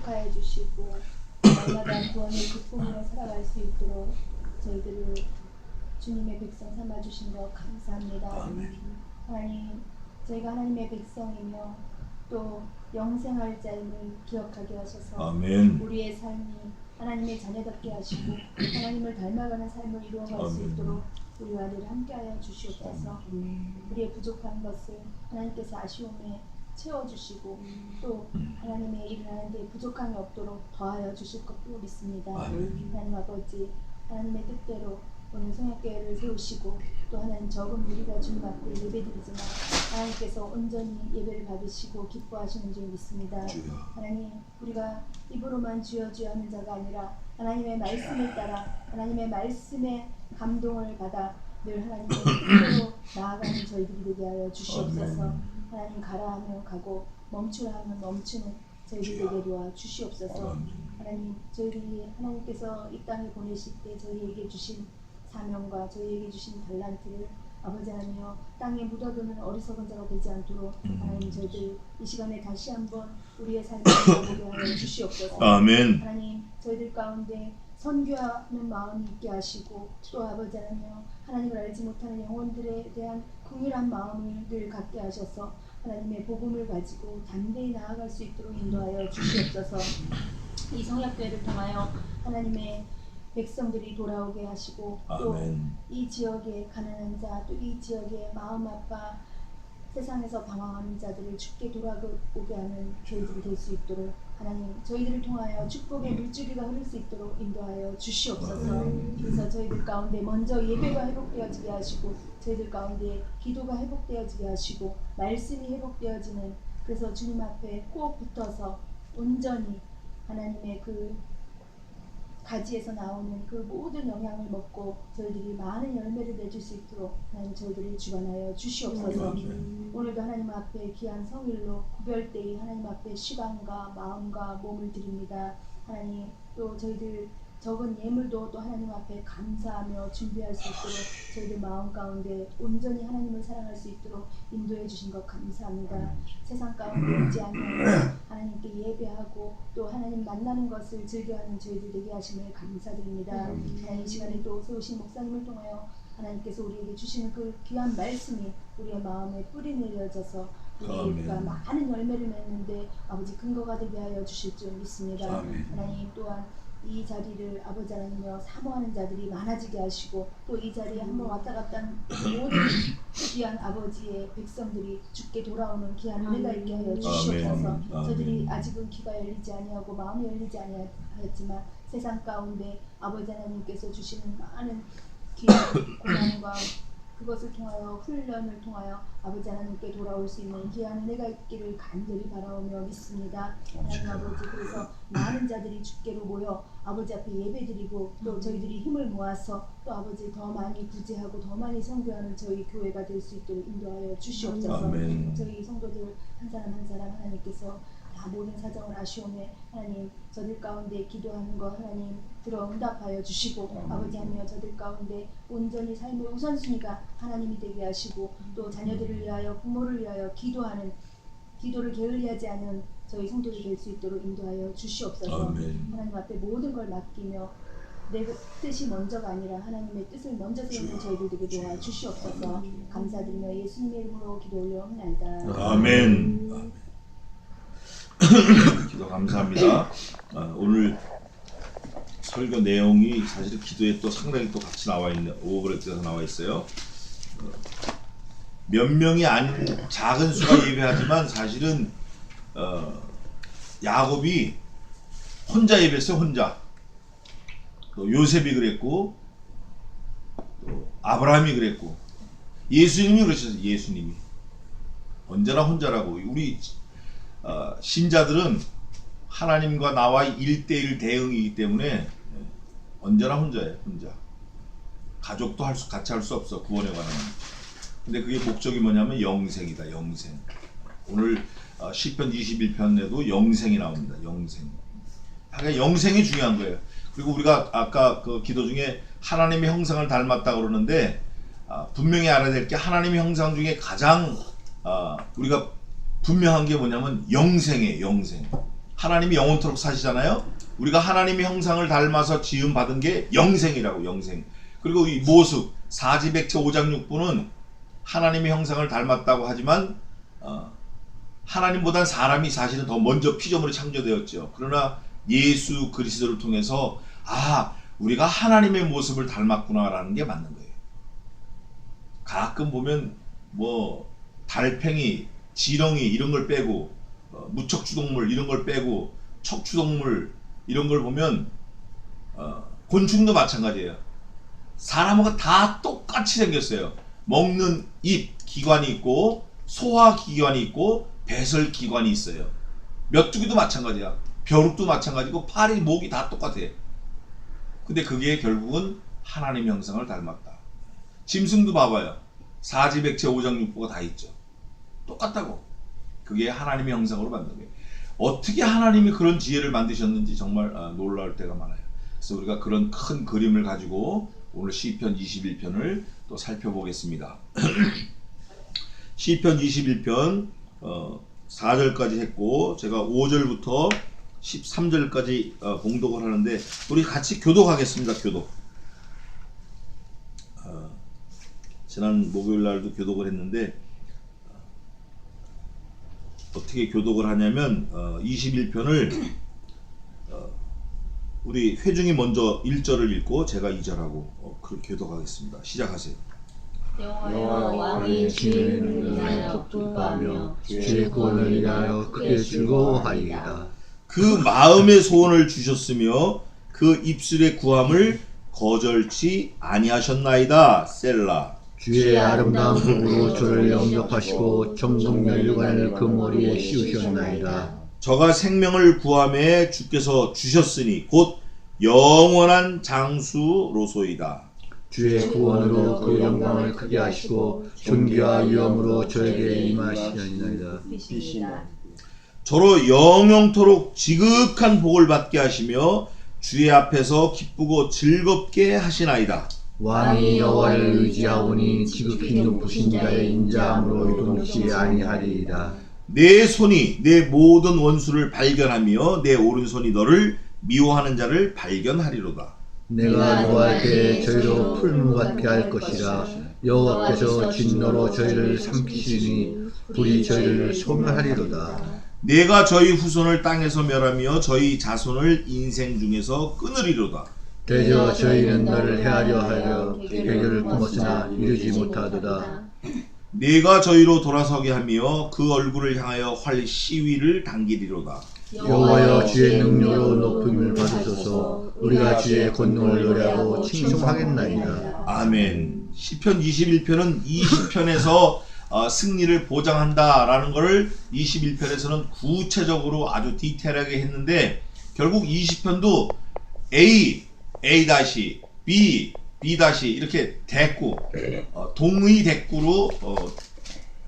축복하여 주시고 날마다 구원의 기쁨으로 살아갈 수 있도록 저희들을 주님의 백성 삼아주신 것 감사합니다. 아멘. 하나님, 저희가 하나님의 백성이며 또 영생할 자임을 기억하게 하셔서 아멘. 우리의 삶이 하나님의 자녀답게 하시고 하나님을 닮아가는 삶을 이루어갈 수 아멘. 있도록 우리와 늘 함께하여 주시옵소서. 우리의 부족한 것을 하나님께서 아쉬움에 채워주시고 또 하나님의 일을 하는데 부족함이 없도록 더하여 주실 것도 믿습니다. 아멘. 하나님 아버지, 하나님의 뜻대로 오늘 성약교회를 세우시고 또 하나님 적은 무리가 주님 앞에 예배드리지만 하나님께서 온전히 예배를 받으시고 기뻐하시는 줄 믿습니다. 주여. 하나님, 우리가 입으로만 주여 주여 하는 자가 아니라 하나님의 말씀을 따라 하나님의 말씀에 감동을 받아 늘 하나님의 뜻대로 나아가는 저희들이 되게 하여 주시옵소서. 아멘. 하나님, 가라 하면 가고 멈추라 하면 멈추는 저희들 되게 도와 주시옵소서. 아멘. 하나님, 저희들이 하나님께서 이 땅에 보내실 때 저희에게 주신 사명과 저희에게 주신 달란트를 아버지 하나님여 땅에 묻어두는 어리석은 자가 되지 않도록 하나님, 저희들 이 시간에 다시 한번 우리의 삶을 보게 하여 주시옵소서. 아멘. 하나님, 저희들 가운데 선교하는 마음이 있게 하시고 또 아버지 하나님여 하나님을 알지 못하는 영혼들에 대한 긍휼한 마음을 늘 갖게 하셔서 하나님의 복음을 가지고 담대히 나아갈 수 있도록 인도하여 주시옵소서. 이 성약교회를 통하여 하나님의 백성들이 돌아오게 하시고 또 아멘. 이 지역의 가난한 자, 또 이 지역의 마음 아파 세상에서 방황하는 자들을 주께 돌아오게 하는 저희들이 될 수 있도록 하나님, 저희들을 통하여 축복의 물줄기가 흐를 수 있도록 인도하여 주시옵소서. 그래서 저희들 가운데 먼저 예배가 회복되어지게 하시고 저희들 가운데 기도가 회복되어지게 하시고 말씀이 회복되어지는, 그래서 주님 앞에 꼭 붙어서 온전히 하나님의 그 가지에서 나오는 그 모든 영향을 먹고 저희들이 많은 열매를 맺을 수 있도록 하나님, 저희들을 주관하여 주시옵소서. 오늘도 하나님 앞에 귀한 성일로 구별되이 하나님 앞에 시간과 마음과 몸을 드립니다. 하나님, 또 저희들 적은 예물도 또 하나님 앞에 감사하며 준비할 수 있도록 저희들 마음 가운데 온전히 하나님을 사랑할 수 있도록 인도해 주신 것 감사합니다. 세상 가운데 있지 않는 하나님께 예배하고 또 하나님 만나는 것을 즐겨하는 저희들 되게 하심을 감사드립니다. 하나님, 이 시간에 또 세우신 목사님을 통하여 하나님께서 우리에게 주시는 그 귀한 말씀이 우리의 마음에 뿌리 내려져서 우리가 많은 열매를 맺는데 아버지 근거가 되게 하여 주실 줄 믿습니다. 아멘. 하나님, 또한 이 자리를 아버지 하나님여 사모하는 자들이 많아지게 하시고 또 이 자리에 한번 왔다 갔다 하는 모든 귀한 아버지의 백성들이 주께 돌아오는 귀한 은혜가 있게 하여 주시옵소서. 아멘. 저들이 아직은 귀가 열리지 아니하고 마음이 열리지 아니하였지만 세상 가운데 아버지 하나님께서 주시는 많은 귀한 고난과 그것을 통하여 훈련을 통하여 아버지 하나님께 돌아올 수 있는 귀한 은혜가 있기를 간절히 바라오며 믿습니다. 하나님 아버지, 그래서 많은 자들이 주께로 모여 아버지 앞에 예배드리고 또 저희들이 힘을 모아서 또 아버지 더 많이 구제하고 더 많이 선교하는 저희 교회가 될 수 있도록 인도하여 주시옵소서. 아멘. 저희 성도들 한 사람 한 사람 하나님께서 다 모든 사정을 아시오매 하나님, 저들 가운데 기도하는 거 하나님 들어 응답하여 주시고 아버지 하며 저들 가운데 온전히 삶의 우선순위가 하나님이 되게 하시고 또 자녀들을 위하여 부모를 위하여 기도하는, 기도를 게을리하지 않은 저희 성도들이 될 수 있도록 인도하여 주시옵소서. 아멘. 하나님 앞에 모든 걸 맡기며 내 뜻이 먼저가 아니라 하나님의 뜻을 먼저 세우는 저희들 되게 도와 주시옵소서. 감사드리며 예수님의 이름으로 기도 올려옵나이다. 아멘. 기도 감사합니다. 오늘 설교 내용이 사실 기도에 또 상당히 또 같이 나와 있는 오버랩돼서 나와 있어요. 몇 명이 아닌 작은 수가 예배하지만 사실은 야곱이 혼자 예배했어요. 혼자. 또 요셉이 그랬고 또 아브라함이 그랬고 예수님이 그러셨어요. 예수님이 언제나 혼자라고. 우리 신자들은 하나님과 나와 1대1 대응이기 때문에 언제나 혼자예요. 혼자. 가족도 같이 할 수 없어. 구원에 관한. 근데 그게 목적이 뭐냐면 영생이다. 영생. 오늘 시편 21편에도 영생이 나옵니다. 영생. 그러니까 영생이 중요한 거예요. 그리고 우리가 아까 그 기도 중에 하나님의 형상을 닮았다 그러는데 분명히 알아야 될 게 하나님의 형상 중에 가장 우리가 분명한 게 뭐냐면 영생이에요. 영생. 하나님이 영원토록 사시잖아요. 우리가 하나님의 형상을 닮아서 지음 받은 게 영생이라고, 영생. 그리고 이 모습 사지백체 5장 6부는 하나님의 형상을 닮았다고 하지만 하나님보단 사람이 사실은 더 먼저 피조물이 창조되었죠. 그러나 예수 그리스도를 통해서 우리가 하나님의 모습을 닮았구나라는 게 맞는 거예요. 가끔 보면 뭐 달팽이, 지렁이 이런 걸 빼고 무척추동물 이런 걸 빼고 척추동물 이런 걸 보면 곤충도 마찬가지예요. 사람하고 다 똑같이 생겼어요. 먹는 입 기관이 있고 소화 기관이 있고 배설 기관이 있어요. 메뚜기도 마찬가지야. 벼룩도 마찬가지고 팔이 목이 다 똑같아. 근데 그게 결국은 하나님의 형상을 닮았다. 짐승도 봐봐요. 사지백체 5장 6부가 다 있죠. 똑같다고. 그게 하나님의 형상으로 만든 거예요. 어떻게 하나님이 그런 지혜를 만드셨는지 정말 놀라울 때가 많아요. 그래서 우리가 그런 큰 그림을 가지고 오늘 시편 21편을 또 살펴보겠습니다. 시편 21편 4절까지 했고 제가 5절부터 13절까지 봉독을 하는데 우리 같이 교독하겠습니다. 교독. 지난 목요일날도 교독을 했는데 어떻게 교독을 하냐면 21편을 우리 회중이 먼저 1절을 읽고 제가 2절하고 그렇게 교독하겠습니다. 시작하세요. 여호와 왕이 진리를 위하여 기뻐하며 주의 구원을 위하여 크게 즐거워하리이다. 그 마음의 소원을 주셨으며 그 입술의 구함을 거절치 아니하셨나이다. 셀라. 주의 아름다운 복으로 저를 영접하시고 정성멸관을 그 머리에 씌우셨나이다. 저가 생명을 구함에 주께서 주셨으니 곧 영원한 장수로소이다. 주의 구원으로 그 영광을 크게 하시고 존귀와 위엄으로 저에게 임하시나이다. 저로 영영토록 지극한 복을 받게 하시며 주의 앞에서 기쁘고 즐겁게 하시나이다. 왕이 여호와를 의지하오니 지극히 높으신 자의 인자함으로 요동치 아니하리이다. 내 손이 내 모든 원수를 발견하며 내 오른손이 너를 미워하는 자를 발견하리로다. 내가 노할 때 저희로 풀무 같게 할 것이라. 여호와께서 진노로 저희를 삼키시니 불이 저희를 소멸하리로다. 내가 저희 후손을 땅에서 멸하며 저희 자손을 인생 중에서 끊으리로다. 대저 저희는 너를 헤아려 하여 계교를 품었으나 이루지 못하도다. 내가 저희로 돌아서게 하며 그 얼굴을 향하여 활 시위를 당기리로다. 여호와여 주의 능력으로 높임을 받으소서. 우리가 주의 권능을 노래하고 칭송하겠나이다. 아멘. 시편 21편은 20편에서 승리를 보장한다라는 것을 21편에서는 구체적으로 아주 디테일하게 했는데 결국 20편도 A, B, B- 이렇게 대꾸, 동의 대꾸로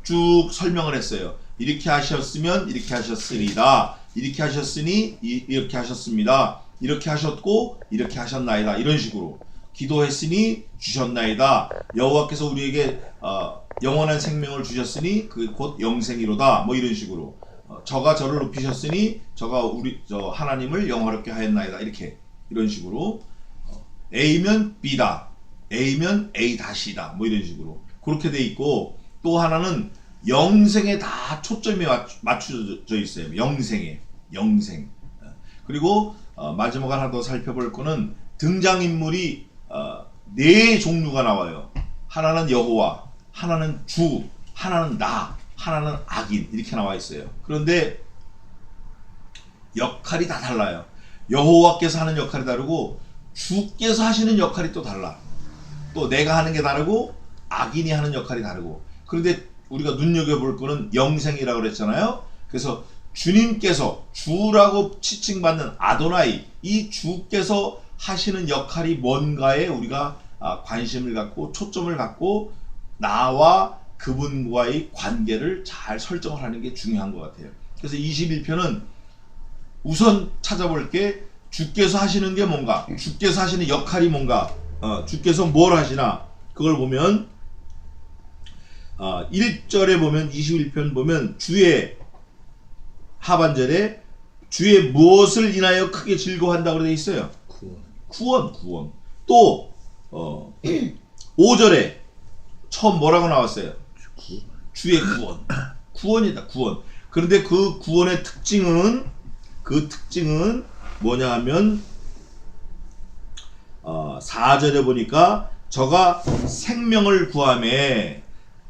쭉 설명을 했어요. 이렇게 하셨으면 이렇게 하셨으리다. 이렇게 하셨으니 이렇게 하셨습니다. 이렇게 하셨고 이렇게 하셨나이다. 이런 식으로 기도했으니 주셨나이다. 여호와께서 우리에게 영원한 생명을 주셨으니 그 곧 영생이로다. 뭐 이런 식으로 저가 저를 높이셨으니 저가 저 하나님을 영화롭게 하였나이다. 이렇게 이런 식으로 A면 B다. A면 A-다. 뭐 이런 식으로 그렇게 돼 있고 또 하나는 영생에 다 초점이 맞춰져 있어요. 영생. 그리고 마지막 하나 더 살펴볼 거는 등장인물이 네 종류가 나와요. 하나는 여호와, 하나는 주, 하나는 나, 하나는 악인 이렇게 나와 있어요. 그런데 역할이 다 달라요. 여호와께서 하는 역할이 다르고 주께서 하시는 역할이 또 달라. 또 내가 하는 게 다르고 악인이 하는 역할이 다르고. 그런데 우리가 눈여겨볼 거는 영생이라고 그랬잖아요. 그래서 주님께서 주라고 지칭받는 아도나이, 이 주께서 하시는 역할이 뭔가에 우리가 관심을 갖고 초점을 갖고 나와 그분과의 관계를 잘 설정을 하는 게 중요한 것 같아요. 그래서 21편은 우선 찾아볼 게 주께서 하시는 게 뭔가, 주께서 하시는 역할이 뭔가, 주께서 뭘 하시나 그걸 보면 1절에 보면 21편 보면 주의 하반절에 주의 무엇을 인하여 크게 즐거워한다고 되어 있어요? 구원. 또 5절에 처음 뭐라고 나왔어요? 주의 구원이다. 구원. 그런데 그 구원의 특징은 뭐냐 하면 4절에 보니까 저가 생명을 구하매,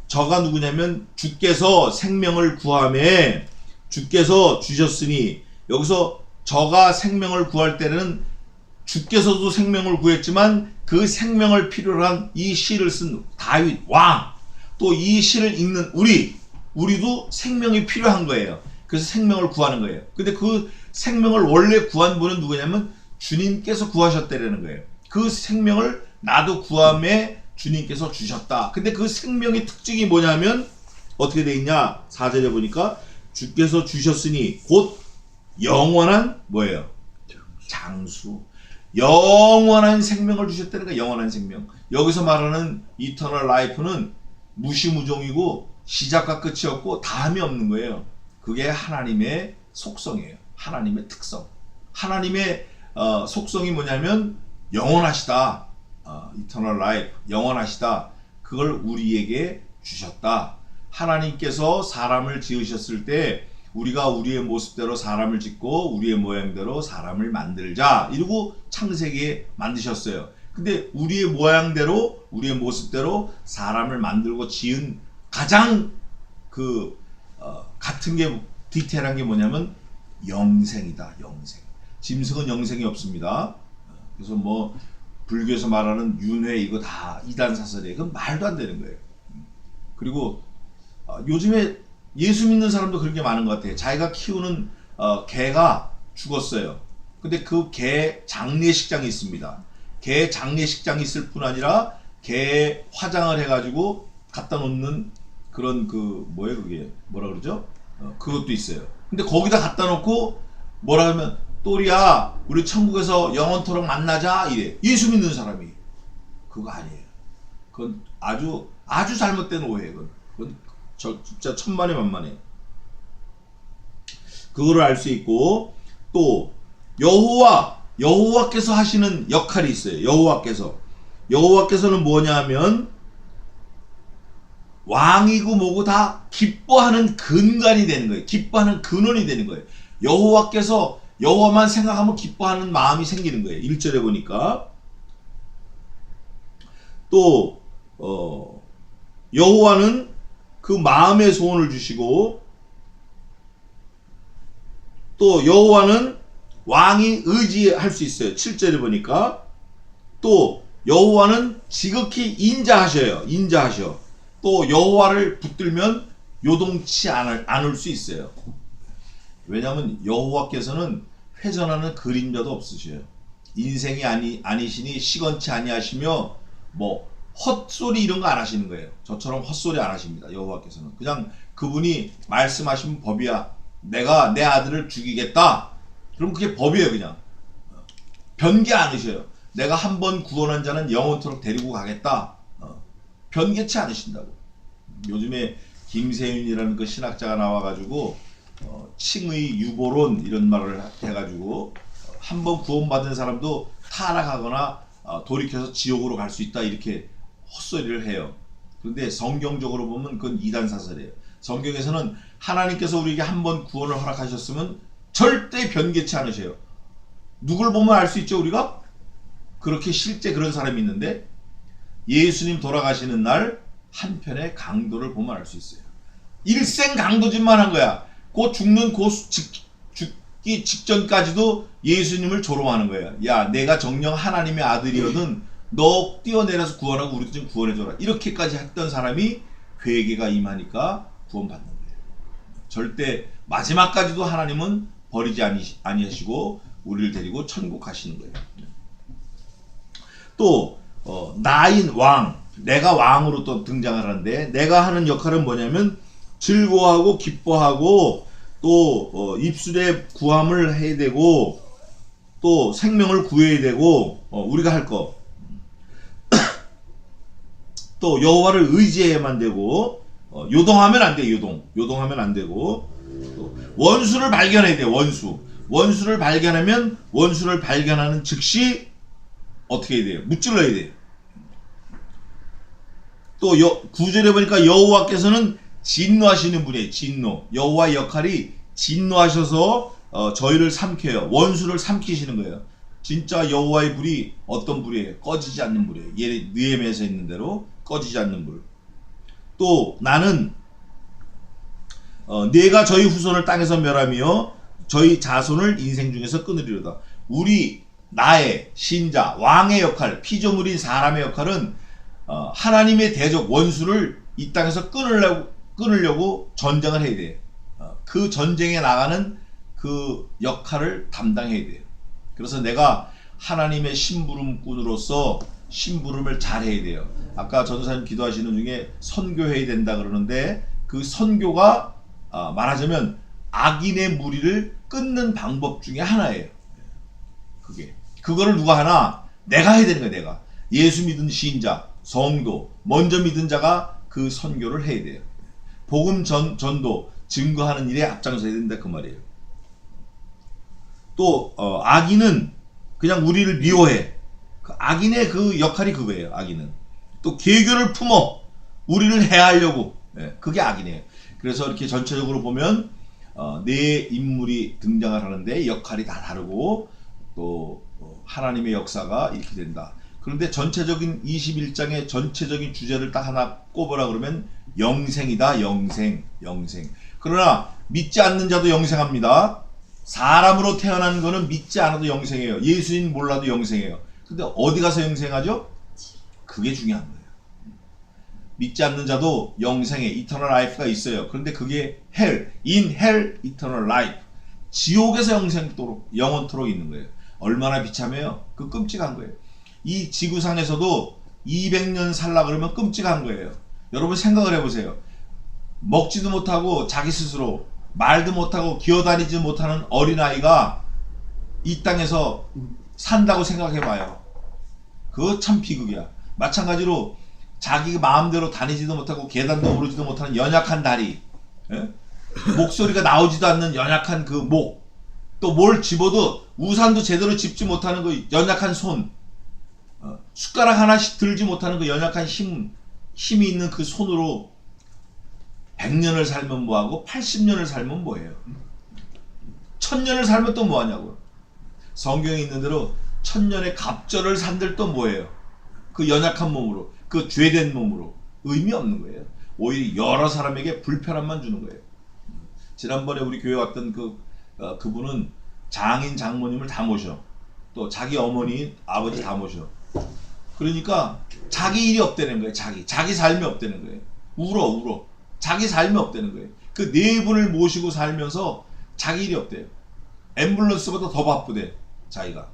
저가 누구냐면 주께서 생명을 구하매 주께서 주셨으니, 여기서 저가 생명을 구할 때는 주께서도 생명을 구했지만 그 생명을 필요로 한 이 시를 쓴 다윗 왕, 또 이 시를 읽는 우리도 생명이 필요한 거예요. 그래서 생명을 구하는 거예요. 근데 그 생명을 원래 구한 분은 누구냐면 주님께서 구하셨다라는 거예요. 그 생명을 나도 구함에 주님께서 주셨다. 근데 그 생명의 특징이 뭐냐면 어떻게 돼 있냐? 4절에 보니까 주께서 주셨으니 곧 영원한 뭐예요? 장수. 영원한 생명을 주셨다는 거예요. 영원한 생명. 여기서 말하는 이터널 라이프는 무시무종이고 시작과 끝이 없고 다음이 없는 거예요. 그게 하나님의 속성이에요. 하나님의 특성. 하나님의 속성이 뭐냐면 영원하시다. 이터널 라이프, 영원하시다. 그걸 우리에게 주셨다. 하나님께서 사람을 지으셨을 때 우리가 우리의 모습대로 사람을 짓고 우리의 모양대로 사람을 만들자 이러고 창세기에 만드셨어요. 근데 우리의 모양대로 우리의 모습대로 사람을 만들고 지은 가장 같은 게 디테일한 게 뭐냐면 영생이다. 영생. 짐승은 영생이 없습니다. 그래서 뭐 불교에서 말하는 윤회 이거 다 이단 사설이에요. 그건 말도 안 되는 거예요. 그리고 요즘에 예수 믿는 사람도 그런 게 많은 것 같아요. 자기가 키우는 개가 죽었어요. 근데 그 개 장례식장이 있습니다. 개 장례식장이 있을 뿐 아니라 개 화장을 해가지고 갖다 놓는 그런 뭐예요 그게 뭐라 그러죠? 그것도 있어요. 근데 거기다 갖다 놓고 뭐라 하면 또리야 우리 천국에서 영원토록 만나자 이래. 예수 믿는 사람이. 그거 아니에요. 그건 아주 잘못된 오해예요. 그건 진짜 천만에 만만해. 그거를 알 수 있고, 또 여호와께서 하시는 역할이 있어요. 여호와께서는 뭐냐 하면 왕이고 뭐고 다 기뻐하는 근간이 되는 거예요. 기뻐하는 근원이 되는 거예요. 여호와만 생각하면 기뻐하는 마음이 생기는 거예요. 1절에 보니까 또 여호와는 그 마음의 소원을 주시고, 또 여호와는 왕이 의지할 수 있어요. 7절에 보니까 또 여호와는 지극히 인자하셔요. 또 여호와를 붙들면 요동치 않을 수 있어요. 왜냐하면 여호와께서는 회전하는 그림자도 없으셔요. 인생이 아니시니 시건치 아니하시며 뭐 헛소리 이런 거 안 하시는 거예요. 저처럼 헛소리 안 하십니다. 여호와께서는 그냥 그분이 말씀하신 법이야. 내가 내 아들을 죽이겠다. 그럼 그게 법이에요. 그냥 변개 않으셔요. 내가 한 번 구원한 자는 영원토록 데리고 가겠다. 변개치 않으신다고. 요즘에 김세윤이라는 그 신학자가 나와가지고 칭의 유보론 이런 말을 해가지고 한 번 구원받은 사람도 타락하거나 돌이켜서 지옥으로 갈 수 있다 이렇게 헛소리를 해요. 그런데 성경적으로 보면 그건 이단사설이에요. 성경에서는 하나님께서 우리에게 한 번 구원을 허락하셨으면 절대 변개치 않으셔요. 누굴 보면 알 수 있죠 우리가? 그렇게 실제 그런 사람이 있는데 예수님 돌아가시는 날 한편의 강도를 보면 알 수 있어요. 일생 강도짓만 한 거야. 곧 죽기 직전까지도 예수님을 조롱하는 거야. 야 내가 정녕 하나님의 아들이거든 너 뛰어내려서 구원하고 우리도 좀 구원해줘라. 이렇게까지 했던 사람이 회개가 임하니까 구원받는 거예요. 절대 마지막까지도 하나님은 버리지 아니하시고 우리를 데리고 천국 가시는 거예요. 또 나인 왕, 내가 왕으로 또 등장을 하는데 내가 하는 역할은 뭐냐면 즐거워하고 기뻐하고 또 입술에 구함을 해야 되고 또 생명을 구해야 되고 우리가 할 거. 또 여호와를 의지해야만 되고 요동하면 안 돼. 요동하면 안 되고 또 원수를 발견해야 돼. 원수를 발견하면 원수를 발견하는 즉시 어떻게 해야 돼요? 무찔러야 돼요. 또 9절에 보니까 여호와께서는 진노하시는 분이에요. 진노. 여호와의 역할이 진노하셔서 저희를 삼켜요. 원수를 삼키시는 거예요. 진짜 여호와의 불이 어떤 불이에요? 꺼지지 않는 불이에요. 느헤미야에서 있는 대로 꺼지지 않는 불. 또 나는 내가 저희 후손을 땅에서 멸하며 저희 자손을 인생 중에서 끊으리로다. 나의 신자 왕의 역할, 피조물인 사람의 역할은 하나님의 대적 원수를 이 땅에서 끊으려고 전쟁을 해야 돼요. 그 전쟁에 나가는 그 역할을 담당해야 돼요. 그래서 내가 하나님의 심부름꾼으로서 심부름을 잘 해야 돼요. 아까 전도사님 기도하시는 중에 선교해야 된다 그러는데 그 선교가 말하자면 악인의 무리를 끊는 방법 중에 하나예요. 그거를 누가 하나? 내가 해야 되는 거야. 내가 예수 믿은 신자, 성도, 먼저 믿은 자가 그 선교를 해야 돼요. 복음 전도 증거하는 일에 앞장서야 된다 그 말이에요. 또 악인은 그냥 우리를 미워해. 악인의 그 역할이 그거예요. 악인은 또 계교를 품어 우리를 해하려고. 그게 악이네요. 그래서 이렇게 전체적으로 보면 네 인물이 등장을 하는데 역할이 다 다르고 또 하나님의 역사가 이렇게 된다. 그런데 전체적인 21장의 전체적인 주제를 딱 하나 꼽으라 그러면 영생이다. 영생. 그러나 믿지 않는 자도 영생합니다. 사람으로 태어난 거는 믿지 않아도 영생해요. 예수님 몰라도 영생해요. 근데 어디 가서 영생하죠? 그게 중요한 거예요. 믿지 않는 자도 영생에 이터널 라이프가 있어요. 그런데 그게 hell, in hell, eternal life. 지옥에서 영원토록 있는 거예요. 얼마나 비참해요? 그 끔찍한 거예요. 이 지구상에서도 200년 살라 그러면 끔찍한 거예요. 여러분 생각을 해보세요. 먹지도 못하고 자기 스스로 말도 못하고 기어다니지 못하는 어린아이가 이 땅에서 산다고 생각해봐요. 그거 참 비극이야. 마찬가지로 자기 마음대로 다니지도 못하고 계단도 오르지도 못하는 연약한 다리, 목소리가 나오지도 않는 연약한 그 목, 또 뭘 집어도 우산도 제대로 짚지 못하는 그 연약한 손, 숟가락 하나씩 들지 못하는 그 연약한 힘이 있는 그 손으로 100년을 살면 뭐하고 80년을 살면 뭐예요? 1000년을 살면 또 뭐하냐고. 성경에 있는 대로 1000년의 갑절을 산들 또 뭐예요? 그 연약한 몸으로, 그 죄된 몸으로. 의미 없는 거예요. 오히려 여러 사람에게 불편함만 주는 거예요. 지난번에 우리 교회 왔던 그분은 장인 장모님을 다 모셔. 또 자기 어머니 아버지 다 모셔. 그러니까 자기 일이 없다는 거예요. 자기 삶이 없다는 거예요. 울어. 자기 삶이 없다는 거예요. 그 네 분을 모시고 살면서 자기 일이 없대요. 앰뷸런스보다 더 바쁘대 자기가.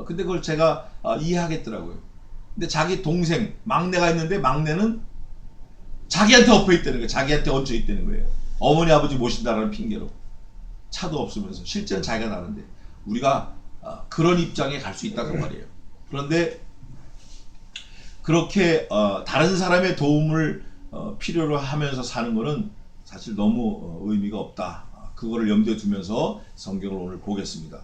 근데 그걸 제가 이해하겠더라고요. 근데 자기 동생 막내가 있는데 막내는 자기한테 엎여 있다는 거예요. 자기한테 얹혀 있다는 거예요. 어머니 아버지 모신다라는 핑계로. 차도 없으면서 실제는 자기가 나는데 우리가 그런 입장에 갈 수 있다고 말이에요. 그런데 그렇게 다른 사람의 도움을 필요로 하면서 사는 거는 사실 너무 의미가 없다. 그거를 염두에 두면서 성경을 오늘 보겠습니다.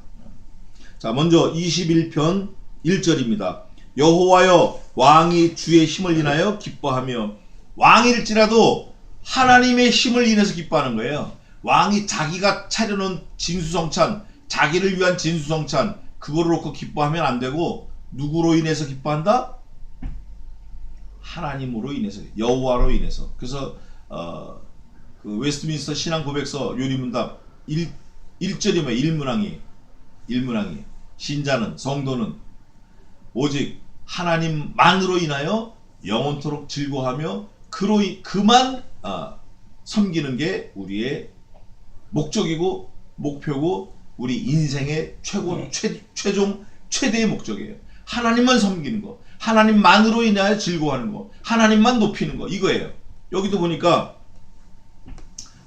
자, 먼저 21편 1절입니다. 여호와여, 왕이 주의 힘을 인하여 기뻐하며. 왕일지라도 하나님의 힘을 인해서 기뻐하는 거예요. 왕이 자기가 차려놓은 진수성찬, 자기를 위한 진수성찬, 그거를 놓고 기뻐하면 안 되고 누구로 인해서 기뻐한다? 하나님으로 인해서, 여호와로 인해서. 그래서 그 웨스트민스터 신앙 고백서 요리문답 1절이면 일문항이 신자는, 성도는 오직 하나님만으로 인하여 영원토록 즐거워하며 그만 섬기는 게 우리의 목적이고 목표고 우리 인생의 최대의 목적이에요. 하나님만 섬기는 거, 하나님만으로 인하여 즐거워하는 거, 하나님만 높이는 거, 이거예요. 여기도 보니까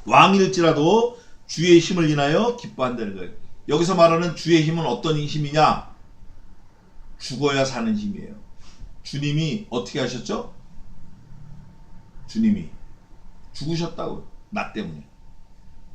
왕일지라도 주의 힘을 인하여 기뻐한다는 거예요. 여기서 말하는 주의 힘은 어떤 힘이냐? 죽어야 사는 힘이에요. 주님이 어떻게 하셨죠? 주님이 죽으셨다고. 나 때문에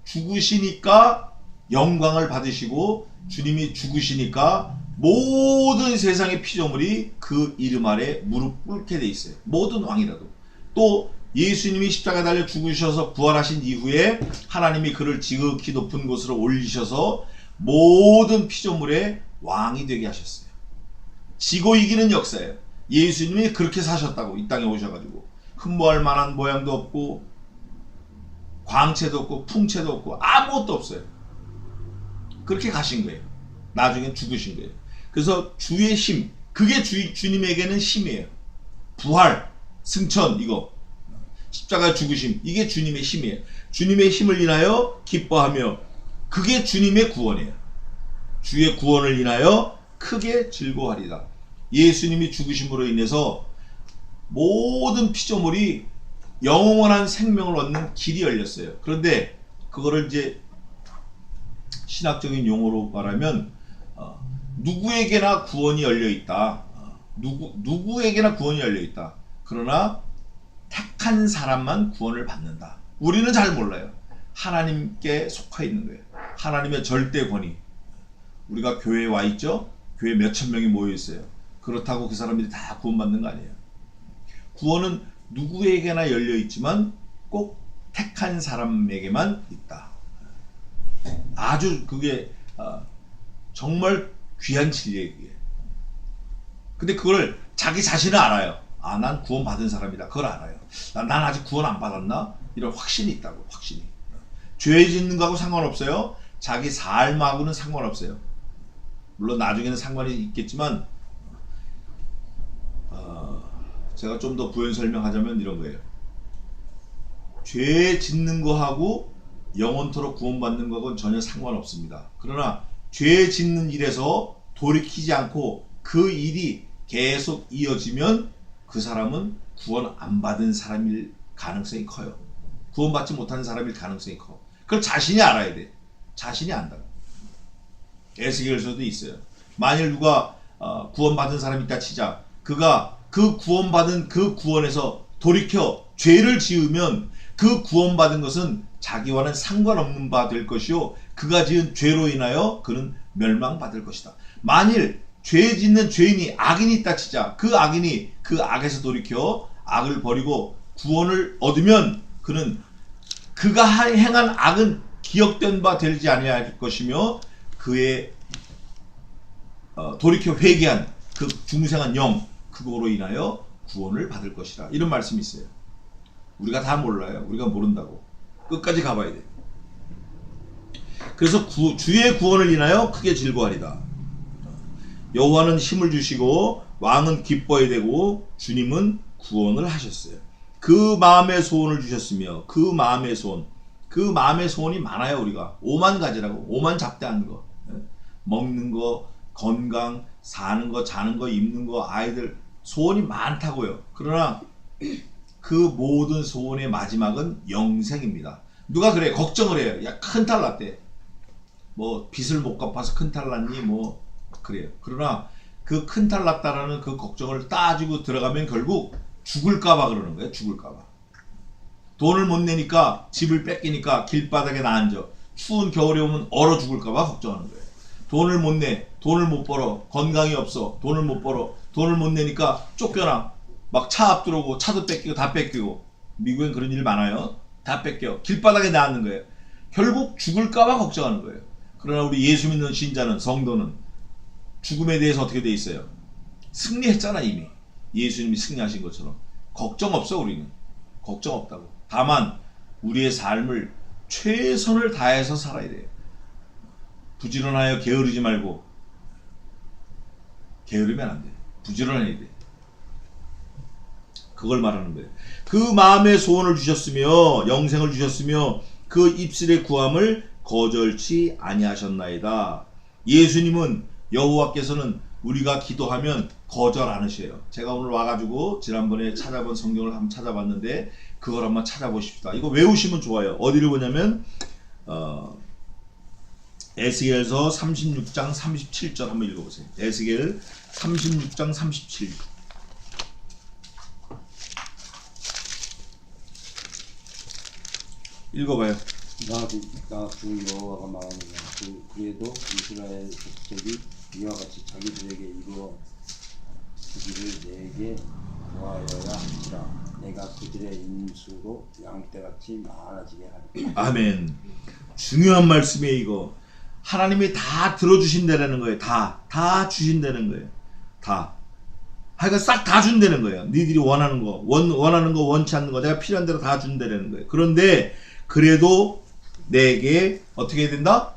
죽으시니까 영광을 받으시고 주님이 죽으시니까 모든 세상의 피조물이 그 이름 아래 무릎 꿇게 돼 있어요. 모든 왕이라도. 또 예수님이 십자가에 달려 죽으셔서 부활하신 이후에 하나님이 그를 지극히 높은 곳으로 올리셔서 모든 피조물의 왕이 되게 하셨어요. 지고 이기는 역사예요. 예수님이 그렇게 사셨다고. 이 땅에 오셔가지고 흠모할 만한 모양도 없고 광채도 없고 풍채도 없고 아무것도 없어요. 그렇게 가신 거예요. 나중엔 죽으신 거예요. 그래서 주의 힘, 그게 주님에게는 힘이에요. 부활, 승천, 이거 십자가 죽으심, 이게 주님의 힘이에요. 주님의 힘을 인하여 기뻐하며, 그게 주님의 구원이에요. 주의 구원을 인하여 크게 즐거워하리다. 예수님이 죽으심으로 인해서 모든 피조물이 영원한 생명을 얻는 길이 열렸어요. 그런데 그거를 이제 신학적인 용어로 말하면 누구에게나 구원이 열려 있다. 누구에게나 구원이 열려 있다. 그러나 택한 사람만 구원을 받는다. 우리는 잘 몰라요. 하나님께 속해 있는 거예요. 하나님의 절대 권위. 우리가 교회에 와 있죠. 교회 몇천 명이 모여 있어요. 그렇다고 그 사람들이 다 구원받는 거 아니에요. 구원은 누구에게나 열려 있지만 꼭 택한 사람에게만 있다. 아주 그게 정말 귀한 진리예요. 그게. 근데 그걸 자기 자신은 알아요. 아, 난 구원 받은 사람이다. 그걸 알아요. 난 아직 구원 안 받았나? 이런 확신이 있다고. 확신이. 죄 짓는 거하고 상관없어요. 자기 삶하고는 상관없어요. 물론 나중에는 상관이 있겠지만 제가 좀 더 부연 설명하자면 이런 거예요. 죄 짓는 거하고 영원토록 구원받는 거하고는 전혀 상관없습니다. 그러나 죄 짓는 일에서 돌이키지 않고 그 일이 계속 이어지면 그 사람은 구원 안 받은 사람일 가능성이 커요. 구원받지 못하는 사람일 가능성이 커. 그걸 자신이 알아야 돼. 자신이 안다고. 에스겔서도 있어요. 만일 누가 구원받은 사람이 있다 치자. 그가 그 구원받은 그 구원에서 돌이켜 죄를 지으면 그 구원받은 것은 자기와는 상관없는 바 될 것이요, 그가 지은 죄로 인하여 그는 멸망받을 것이다. 만일 죄 짓는 죄인이 악인이 있다 치자. 그 악인이 그 악에서 돌이켜 악을 버리고 구원을 얻으면 그는 그가 행한 악은 기억된 바 되지 아니할 것이며 그의 돌이켜 회개한 그 중생한 영, 그거로 인하여 구원을 받을 것이라. 이런 말씀이 있어요. 우리가 다 몰라요. 우리가 모른다고. 끝까지 가봐야 돼. 그래서 주의 구원을 인하여 크게 즐거워하리다. 여호와는 힘을 주시고 왕은 기뻐야 되고 주님은 구원을 하셨어요. 그 마음의 소원을 주셨으며, 그 마음의 소원, 그 마음의 소원이 많아요. 우리가 5만 가지라고. 5만 잡대하는 거, 먹는 거, 건강, 사는 거, 자는 거, 입는 거, 아이들, 소원이 많다고요. 그러나 그 모든 소원의 마지막은 영생입니다. 누가 그래? 걱정을 해요. 야, 큰탈 났대. 뭐 빚을 못 갚아서 큰탈 났니? 뭐 그래요. 그러나 그 큰탈 났다라는 그 걱정을 따지고 들어가면 결국 죽을까봐 그러는 거예요. 죽을까봐. 돈을 못 내니까, 집을 뺏기니까 길바닥에 나앉아. 추운 겨울에 오면 얼어 죽을까봐 걱정하는 거예요. 돈을 못 내, 돈을 못 벌어, 건강이 없어, 돈을 못 벌어, 돈을 못 내니까 쫓겨나. 막 차 앞 들어오고 차도 뺏기고 다 뺏기고. 미국엔 그런 일 많아요. 다 뺏겨. 길바닥에 나앉는 거예요. 결국 죽을까봐 걱정하는 거예요. 그러나 우리 예수 믿는 신자는, 성도는 죽음에 대해서 어떻게 돼 있어요? 승리했잖아. 이미 예수님이 승리하신 것처럼. 걱정 없어. 우리는 걱정 없다고. 다만 우리의 삶을 최선을 다해서 살아야 돼요. 부지런하여 게으르지 말고. 게으르면 안 돼. 부지런해야 돼. 그걸 말하는 거예요. 그 마음의 소원을 주셨으며 영생을 주셨으며 그 입술의 구함을 거절치 아니하셨나이다. 예수님은, 여호와께서는 우리가 기도하면 거절 안 하셔요. 제가 오늘 와가지고 지난번에 찾아본 성경을 한번 찾아봤는데 그걸 한번 찾아보십시다. 이거 외우시면 좋아요. 어디를 보냐면 에스겔서 36장 37절 한번 읽어보세요. 에스겔 36장 37. 읽어봐요. 나주 여호와가 말하노라. 그래도 이스라엘 족속이 이와 같이 자기들에게 이루어 주기를 내게 구하여야 할지라. 내가 그들의 인수로 양떼같이 많아지게 하리라. 아멘. 중요한 말씀이에요. 이거 하나님이 다 들어주신다는 거예요. 다 주신다는 거예요. 다. 하여간 싹 다 준다는 거예요. 니들이 원하는 거, 원하는 거, 원치 않는 거, 내가 필요한 대로 다 준다는 거예요. 그런데 그래도 내게 어떻게 해야 된다?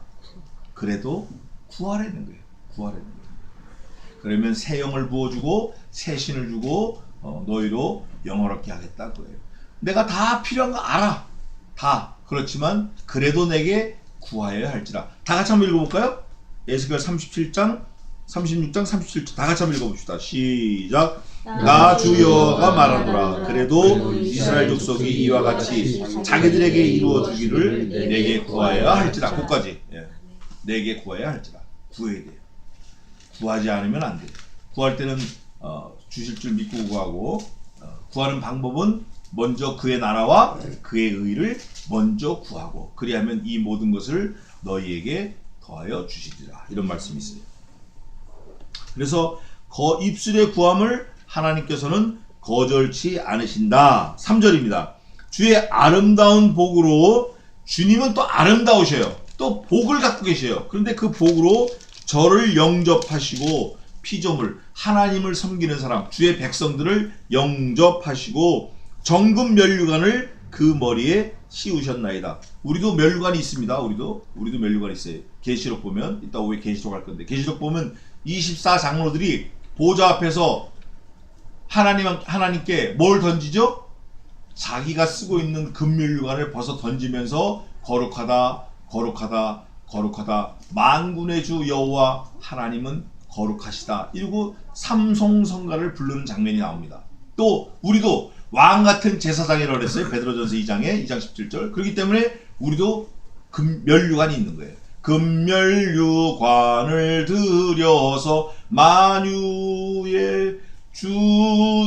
그래도 구하라는 거예요. 구하라는 거예요. 그러면 새 영을 부어주고 새 신을 주고 너희로 영화롭게 하겠다고 해요. 내가 다 필요한 거 알아. 다. 그렇지만 그래도 내게 구하여야 할지라. 다 같이 한번 읽어볼까요? 에스겔 37장 36장 37절 다 같이 한번 읽어봅시다. 시작. 나 주 여호와가 말하노라. 그래도 이스라엘 족속이 이와 같이 자기들에게 이루어 주기를 내게 구하여야 할지라. 거기까지. 예. 내게 구하여야 할지라. 구해야 돼요. 구하지 않으면 안 돼요. 구할 때는 주실 줄 믿고 구하고 구하는 방법은 먼저 그의 나라와 그의 의를 먼저 구하고 그리하면 이 모든 것을 너희에게 더하여 주시리라. 이런 말씀이 있어요. 그래서 입술의 구함을 하나님께서는 거절치 않으신다. 3절입니다. 주의 아름다운 복으로 주님은 또 아름다우셔요. 또 복을 갖고 계셔요. 그런데 그 복으로 저를 영접하시고 피조물 하나님을 섬기는 사람 주의 백성들을 영접하시고 정금 면류관을 그 머리에 씌우셨나이다. 우리도 면류관이 있습니다. 우리도 면류관이 있어요. 계시록 보면 이따 오후에 계시록 할 건데 계시록 보면 24장로들이 보좌 앞에서 하나님께 뭘 던지죠? 자기가 쓰고 있는 금면류관을 벗어 던지면서 거룩하다 거룩하다 거룩하다 만군의 주 여호와 하나님은 거룩하시다 이러고 삼송성가를 부르는 장면이 나옵니다. 또 우리도 왕같은 제사장이라고 그랬어요. 베드로전서 2장에 2장 17절. 그렇기 때문에 우리도 금면류관이 있는 거예요. 금면류관을 들여서 만유의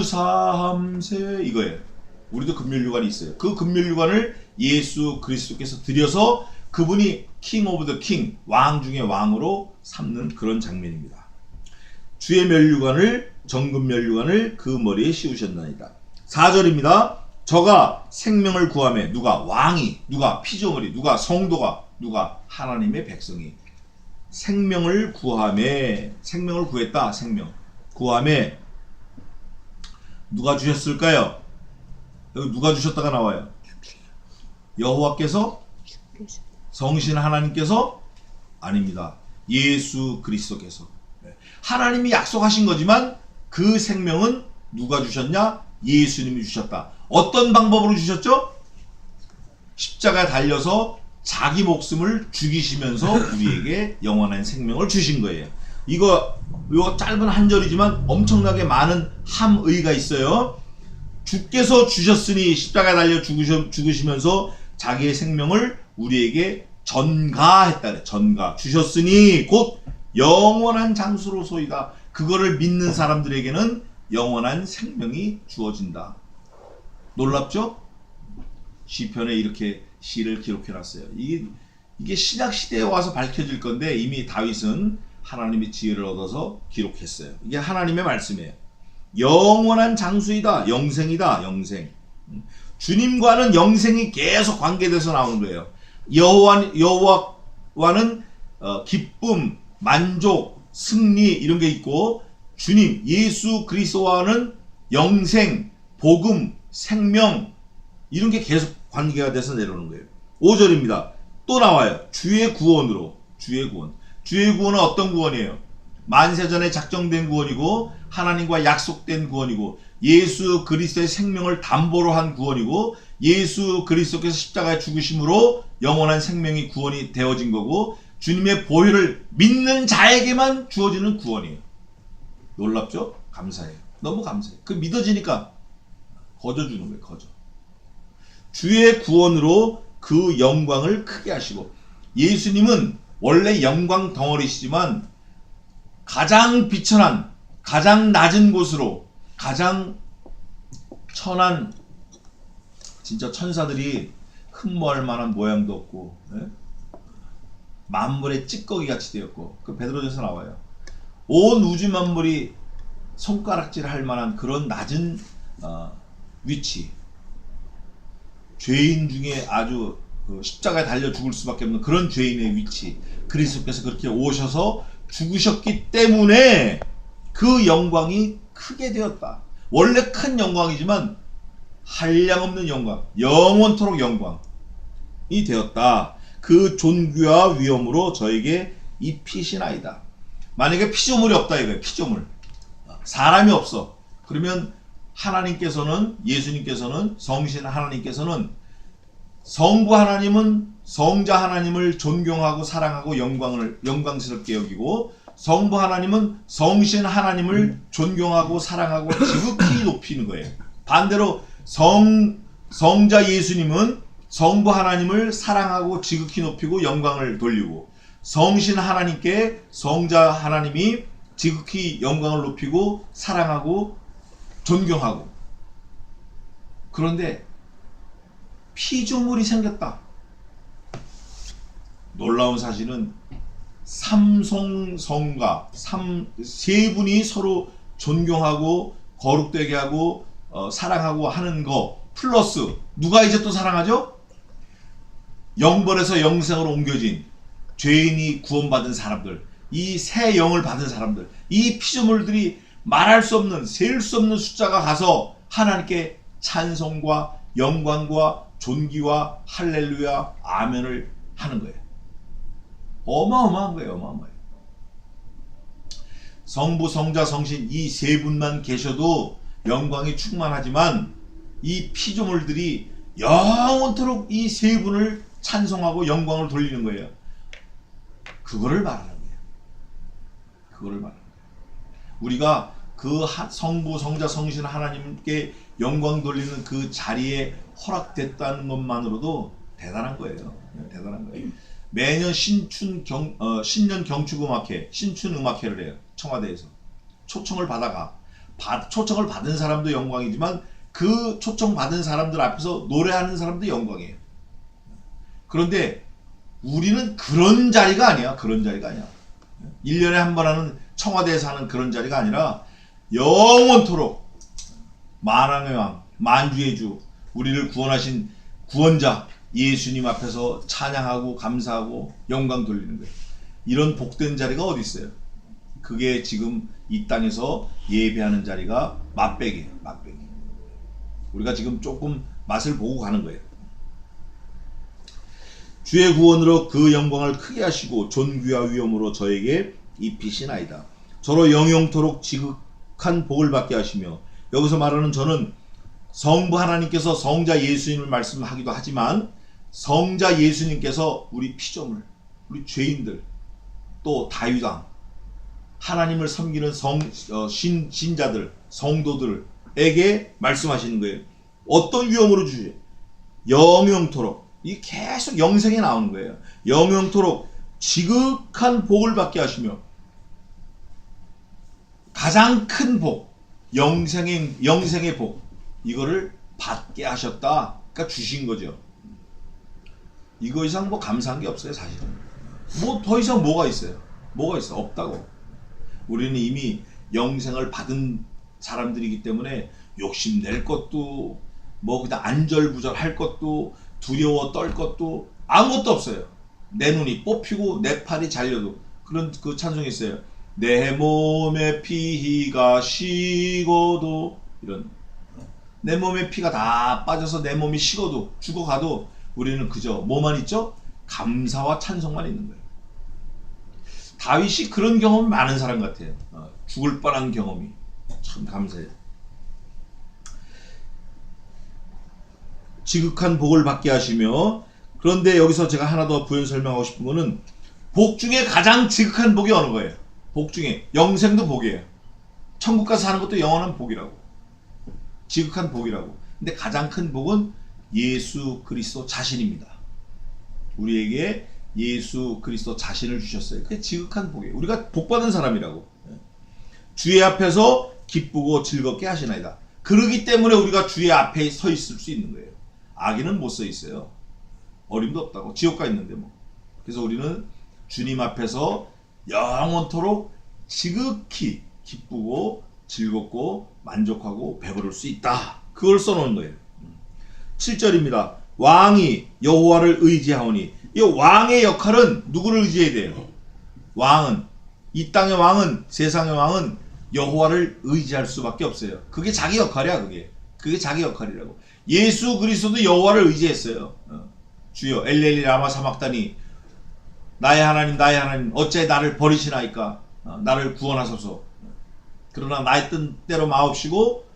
주삼세 이거예요. 우리도 금면류관이 있어요. 그 금면류관을 예수 그리스도께서 들여서 그분이 킹 오브 더 킹, 왕 중의 왕으로 삼는 그런 장면입니다. 주의 면류관을 정금 면류관을 그 머리에 씌우셨나이다. 4절입니다. 저가 생명을 구하매 누가 왕이 누가 피조물이 누가 성도가 누가 하나님의 백성이 생명을 구하매 생명을 구했다. 생명 구하매 누가 주셨을까요? 여기 누가 주셨다가 나와요. 여호와께서 성신 하나님께서 아닙니다. 예수 그리스도께서 하나님이 약속하신 거지만 그 생명은 누가 주셨냐? 예수님이 주셨다. 어떤 방법으로 주셨죠? 십자가에 달려서 자기 목숨을 죽이시면서 우리에게 영원한 생명을 주신 거예요. 이거 짧은 한 절이지만 엄청나게 많은 함의가 있어요. 주께서 주셨으니 십자가에 달려 죽으시면서 자기의 생명을 우리에게 전가했다. 전가 주셨으니 곧 영원한 장수로소이다. 그거를 믿는 사람들에게는 영원한 생명이 주어진다. 놀랍죠? 시편에 이렇게 시를 기록해놨어요. 이게 신약 시대에 와서 밝혀질 건데 이미 다윗은 하나님의 지혜를 얻어서 기록했어요. 이게 하나님의 말씀이에요. 영원한 장수이다. 영생이다. 영생. 주님과는 영생이 계속 관계돼서 나오는 거예요. 여호와와는 기쁨, 만족, 승리 이런 게 있고 주님 예수 그리스도와는 영생, 복음, 생명 이런 게 계속 관계가 돼서 내려오는 거예요. 5절입니다. 또 나와요. 주의 구원으로. 주의 구원. 주의 구원은 어떤 구원이에요? 만세전에 작정된 구원이고 하나님과 약속된 구원이고 예수 그리스도의 생명을 담보로 한 구원이고 예수 그리스도께서 십자가에 죽으심으로 영원한 생명이 구원이 되어진 거고 주님의 보혈을 믿는 자에게만 주어지는 구원이에요. 놀랍죠? 감사해요. 너무 감사해요. 그 믿어지니까 거저주는 거예요. 거저. 주의 구원으로 그 영광을 크게 하시고 예수님은 원래 영광 덩어리시지만 가장 비천한 가장 낮은 곳으로 가장 천한 진짜 천사들이 흠모할 만한 모양도 없고, 예? 만물의 찌꺼기 같이 되었고, 그 베드로전서 나와요. 온 우주 만물이 손가락질 할 만한 그런 낮은 위치, 죄인 중에 아주 십자가에 달려 죽을 수밖에 없는 그런 죄인의 위치, 그리스도께서 그렇게 오셔서 죽으셨기 때문에 그 영광이 크게 되었다. 원래 큰 영광이지만 한량없는 영광, 영원토록 영광이 되었다. 그 존귀와 위엄으로 저에게 입히시나이다. 만약에 피조물이 없다 이거예요. 피조물, 사람이 없어. 그러면 하나님께서는, 예수님께서는, 성신 하나님께서는, 성부 하나님은 성자 하나님을 존경하고 사랑하고 영광스럽게 여기고, 성부 하나님은 성신 하나님을 존경하고 사랑하고 지극히 높이는 거예요. 반대로 성자 예수님은 성부 하나님을 사랑하고 지극히 높이고 영광을 돌리고, 성신 하나님께 성자 하나님이 지극히 영광을 높이고 사랑하고 존경하고. 그런데 피조물이 생겼다. 놀라운 사실은 삼성성가 세 분이 서로 존경하고 거룩되게 하고 사랑하고 하는 거 플러스 누가 이제 또 사랑하죠? 영벌에서 영생으로 옮겨진 죄인이 구원받은 사람들, 이 새 영을 받은 사람들, 이 피조물들이 말할 수 없는, 셀 수 없는 숫자가 가서 하나님께 찬송과 영광과 존귀와 할렐루야 아멘을 하는 거예요. 어마어마한 거예요. 어마어마해요. 성부, 성자, 성신 이 세 분만 계셔도 영광이 충만하지만 이 피조물들이 영원토록 이 세 분을 찬송하고 영광을 돌리는 거예요. 그거를 말하는 거예요. 그거를 말하는 거예요. 우리가 그 성부, 성자, 성신 하나님께 영광 돌리는 그 자리에 허락됐다는 것만으로도 대단한 거예요. 대단한 거예요. 매년 신년 경축음악회, 신춘음악회를 해요. 청와대에서. 초청을 받아가. 초청을 받은 사람도 영광이지만 그 초청 받은 사람들 앞에서 노래하는 사람도 영광이에요. 그런데 우리는 그런 자리가 아니야. 그런 자리가 아니야. 1년에 한 번 하는 청와대에서 하는 그런 자리가 아니라 영원토록 만왕의 왕, 만주의 주, 우리를 구원하신 구원자 예수님 앞에서 찬양하고 감사하고 영광 돌리는 거예요. 이런 복된 자리가 어디 있어요? 그게 지금 이 땅에서 예배하는 자리가 맛배기예요. 맛배기. 우리가 지금 조금 맛을 보고 가는 거예요. 주의 구원으로 그 영광을 크게 하시고 존귀와 위엄으로 저에게 입히시나이다. 저로 영영토록 지극한 복을 받게 하시며, 여기서 말하는 저는 성부 하나님께서 성자 예수님을 말씀하기도 하지만 성자 예수님께서 우리 피조물, 우리 죄인들, 또 다윗왕, 하나님을 섬기는 신자들, 성도들에게 말씀하시는 거예요. 어떤 위엄으로 주세요? 영영토록. 이 계속 영생에 나오는 거예요. 영영토록 지극한 복을 받게 하시며, 가장 큰 복, 영생의 복, 이거를 받게 하셨다. 그러니까 주신 거죠. 이거 이상 뭐 감사한 게 없어요, 사실은. 뭐 더 이상 뭐가 있어요? 뭐가 있어? 없다고. 우리는 이미 영생을 받은 사람들이기 때문에 욕심낼 것도, 뭐 그냥 안절부절 할 것도, 두려워 떨 것도 아무것도 없어요. 내 눈이 뽑히고 내 팔이 잘려도. 그런 그 찬송이 있어요. 내 몸에 피가 식어도, 이런, 내 몸에 피가 다 빠져서 내 몸이 식어도, 죽어가도 우리는 그저 뭐만 있죠? 감사와 찬송만 있는 거예요. 다윗이 그런 경험이 많은 사람 같아요. 죽을 뻔한 경험이 참 감사해요. 지극한 복을 받게 하시며, 그런데 여기서 제가 하나 더 부연 설명하고 싶은 거는 복 중에 가장 지극한 복이 어느 거예요? 복 중에 영생도 복이에요. 천국 가서 사는 것도 영원한 복이라고. 지극한 복이라고. 근데 가장 큰 복은 예수 그리스도 자신입니다. 우리에게 예수 그리스도 자신을 주셨어요. 그게 지극한 복이에요. 우리가 복받은 사람이라고. 주의 앞에서 기쁘고 즐겁게 하시나이다. 그러기 때문에 우리가 주의 앞에 서 있을 수 있는 거예요. 악인은 못 서 있어요. 어림도 없다고. 지옥 가 있는데 뭐. 그래서 우리는 주님 앞에서 영원토록 지극히 기쁘고 즐겁고 만족하고 배부를 수 있다. 그걸 써놓은 거예요. 7절입니다. 왕이 여호와를 의지하오니. 이 왕의 역할은 누구를 의지해야 돼요? 왕은, 이 땅의 왕은, 세상의 왕은 여호와를 의지할 수밖에 없어요. 그게 자기 역할이야. 그게 자기 역할이라고. 예수 그리스도도 여호와를 의지했어요. 주여 엘리엘리 라마 사막다니, 나의 하나님 나의 하나님 어째 나를 버리시나이까. 나를 구원하소서. 그러나 나의 뜻대로 마옵시고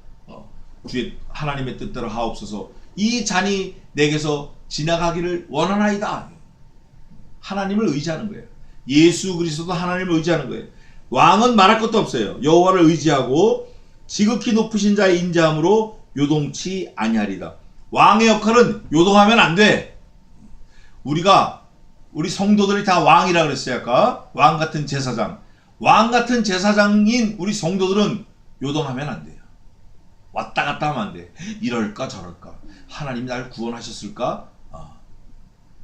주의 하나님의 뜻대로 하옵소서. 이 잔이 내게서 지나가기를 원하나이다. 하나님을 의지하는 거예요. 예수 그리스도도 하나님을 의지하는 거예요. 왕은 말할 것도 없어요. 여호와를 의지하고 지극히 높으신 자의 인자함으로 요동치 아니하리다. 왕의 역할은 요동하면 안 돼. 우리 성도들이 다 왕이라 그랬어요. 아까 왕 같은 제사장. 왕 같은 제사장인 우리 성도들은 요동하면 안 돼요. 왔다 갔다 하면 안 돼. 이럴까 저럴까. 하나님이 날 구원하셨을까?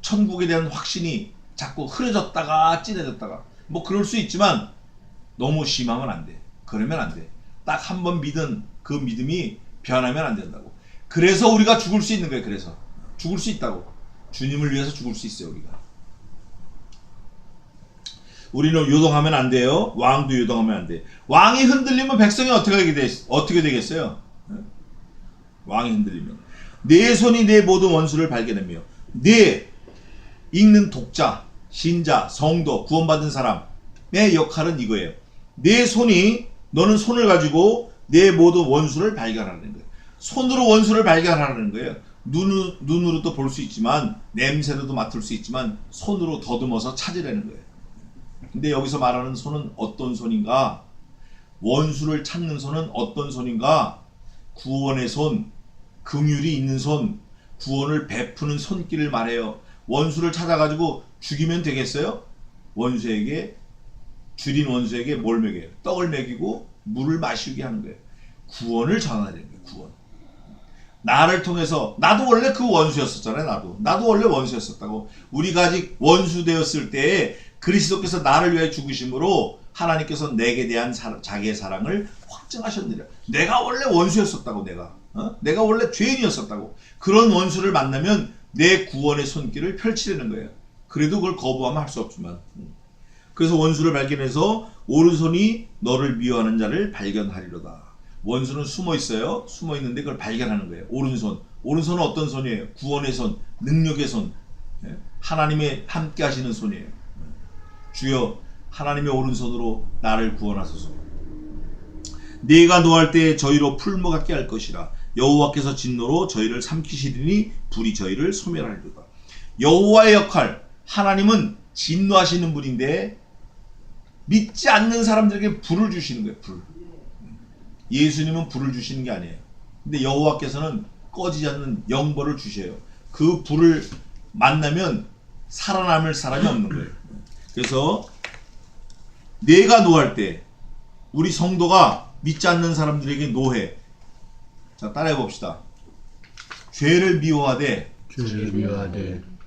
천국에 대한 확신이 자꾸 흐려졌다가 진해졌다가 뭐 그럴 수 있지만 너무 심하면 안 돼. 그러면 안 돼. 딱 한 번 믿은 그 믿음이 변하면 안 된다고. 그래서 우리가 죽을 수 있는 거예요. 그래서 죽을 수 있다고. 주님을 위해서 죽을 수 있어요. 우리는 요동하면 안 돼요. 왕도 요동하면 안 돼. 왕이 흔들리면 백성이 어떻게 되겠어요? 왕이 흔들리면 내 손이 내 모든 원수를 발견하며, 내 읽는 독자, 신자, 성도, 구원받은 사람의 역할은 이거예요. 내 손이, 너는 손을 가지고 내 모든 원수를 발견하는 거예요. 손으로 원수를 발견하는 거예요. 눈으로도 볼 수 있지만, 냄새로도 맡을 수 있지만, 손으로 더듬어서 찾으려는 거예요. 근데 여기서 말하는 손은 어떤 손인가? 원수를 찾는 손은 어떤 손인가? 구원의 손, 긍휼이 있는 손, 구원을 베푸는 손길을 말해요. 원수를 찾아가지고 죽이면 되겠어요? 줄인 원수에게 뭘 먹여요? 떡을 먹이고 물을 마시게 하는 거예요. 구원을 전하는 거예요. 구원. 나를 통해서, 나도 원래 그 원수였었잖아요. 나도 원래 원수였었다고. 우리가 아직 원수 되었을 때에 그리스도께서 나를 위해 죽으심으로 하나님께서 내게 대한 자기의 사랑을 확증하셨느니라. 내가 원래 원수였었다고. 내가 원래 죄인이었었다고. 그런 원수를 만나면 내 구원의 손길을 펼치려는 거예요. 그래도 그걸 거부하면 할 수 없지만. 그래서 원수를 발견해서 오른손이 너를 미워하는 자를 발견하리로다. 원수는 숨어 있어요. 숨어 있는데 그걸 발견하는 거예요. 오른손은 어떤 손이에요? 구원의 손, 능력의 손, 하나님의 함께 하시는 손이에요. 주여 하나님의 오른손으로 나를 구원하소서. 네가 노할 때에 저희로 풀무 같게 할 것이라. 여호와께서 진노로 저희를 삼키시리니 불이 저희를 소멸하리로다. 여호와의 역할, 하나님은 진노하시는 분인데 믿지 않는 사람들에게 불을 주시는 거예요. 불. 예수님은 불을 주시는 게 아니에요. 근데 여호와께서는 꺼지지 않는 영벌을 주셔요. 그 불을 만나면 살아남을 사람이 없는 거예요. 그래서 내가 노할 때, 우리 성도가 믿지 않는 사람들에게 노해. 자, 따라해 봅시다. 죄를 미워하되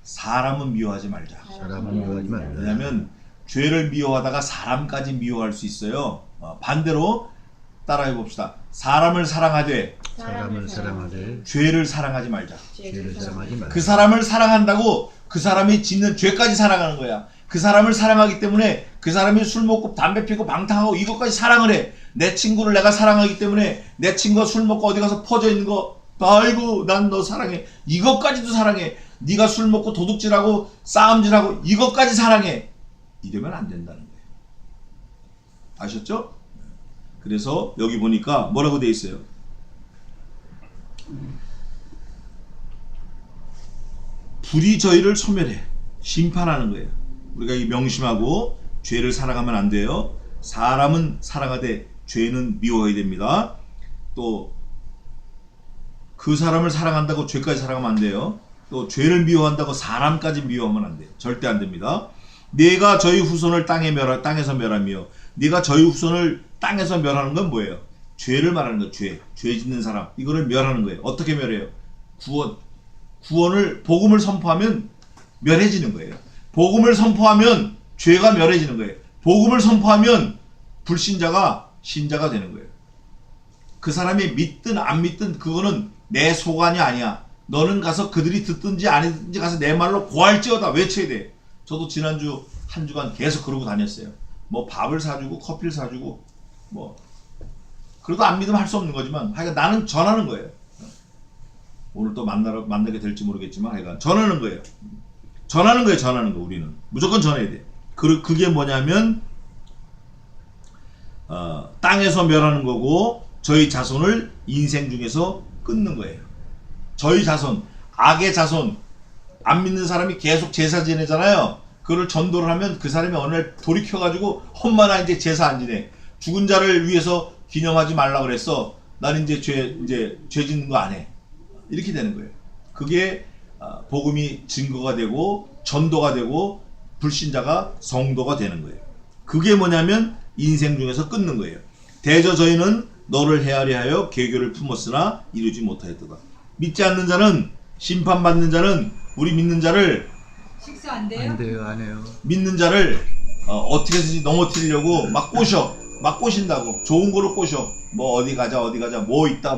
사람은 미워하지 말자. 왜냐하면 죄를 미워하다가 사람까지 미워할 수 있어요. 반대로 따라해 봅시다. 사람을 사랑하되 죄를 사랑하지 말자. 그 사람을 사랑한다고 그 사람이 짓는 죄까지 사랑하는 거야. 그 사람을 사랑하기 때문에 그 사람이 술 먹고 담배 피고 방탕하고 이것까지 사랑을 해. 내 친구를 내가 사랑하기 때문에 내 친구가 술 먹고 어디 가서 퍼져 있는 거, 아이고 난 너 사랑해. 이것까지도 사랑해. 네가 술 먹고 도둑질하고 싸움질하고 이것까지 사랑해. 이러면 안 된다는 거예요. 아셨죠? 그래서 여기 보니까 뭐라고 돼 있어요? 불이 저희를 소멸해. 심판하는 거예요. 우리가 이 명심하고 죄를 사랑하면 안 돼요. 사람은 사랑하되 죄는 미워해야 됩니다. 또 그 사람을 사랑한다고 죄까지 사랑하면 안 돼요. 또 죄를 미워한다고 사람까지 미워하면 안 돼요. 절대 안 됩니다. 네가 저희 후손을 땅에서 멸하며. 네가 저희 후손을 땅에서 멸하는 건 뭐예요? 죄를 말하는 거예요. 죄 짓는 사람, 이거를 멸하는 거예요. 어떻게 멸해요? 구원을, 복음을 선포하면 멸해지는 거예요. 복음을 선포하면 죄가 멸해지는 거예요. 복음을 선포하면 불신자가 신자가 되는 거예요. 그 사람이 믿든 안 믿든 그거는 내 소관이 아니야. 너는 가서 그들이 듣든지 안 듣든지 가서 내 말로 고할지어다 외쳐야 돼. 저도 지난주 한 주간 계속 그러고 다녔어요. 뭐 밥을 사주고 커피를 사주고 뭐 그래도 안 믿으면 할 수 없는 거지만 하여간 나는 전하는 거예요. 오늘 또 만나게 될지 모르겠지만 하여간 전하는 거예요. 전하는 거 우리는 무조건 전해야 돼. 그게 뭐냐면 땅에서 멸하는 거고 저희 자손을 인생 중에서 끊는 거예요. 저희 자손, 악의 자손, 안 믿는 사람이 계속 제사 지내잖아요. 그걸 전도를 하면 그 사람이 어느 날 돌이켜가지고 험마나 이제 제사 안 지내. 죽은 자를 위해서 기념하지 말라 그랬어. 나는 이제 죄 짓는 거 안 해. 이렇게 되는 거예요. 그게 복음이 증거가 되고 전도가 되고 불신자가 성도가 되는 거예요. 그게 뭐냐면 인생 중에서 끊는 거예요. 대저 저희는 너를 헤아려 하여 계교를 품었으나 이루지 못하였도다. 믿지 않는 자는 심판받는 자는 우리 믿는 자를 식사 안 돼요? 안 돼요, 안 해요. 믿는 자를 어떻게 해서든지 넘어뜨리려고 막 꼬신다고. 좋은 거로 꼬셔. 뭐 어디 가자 뭐 있다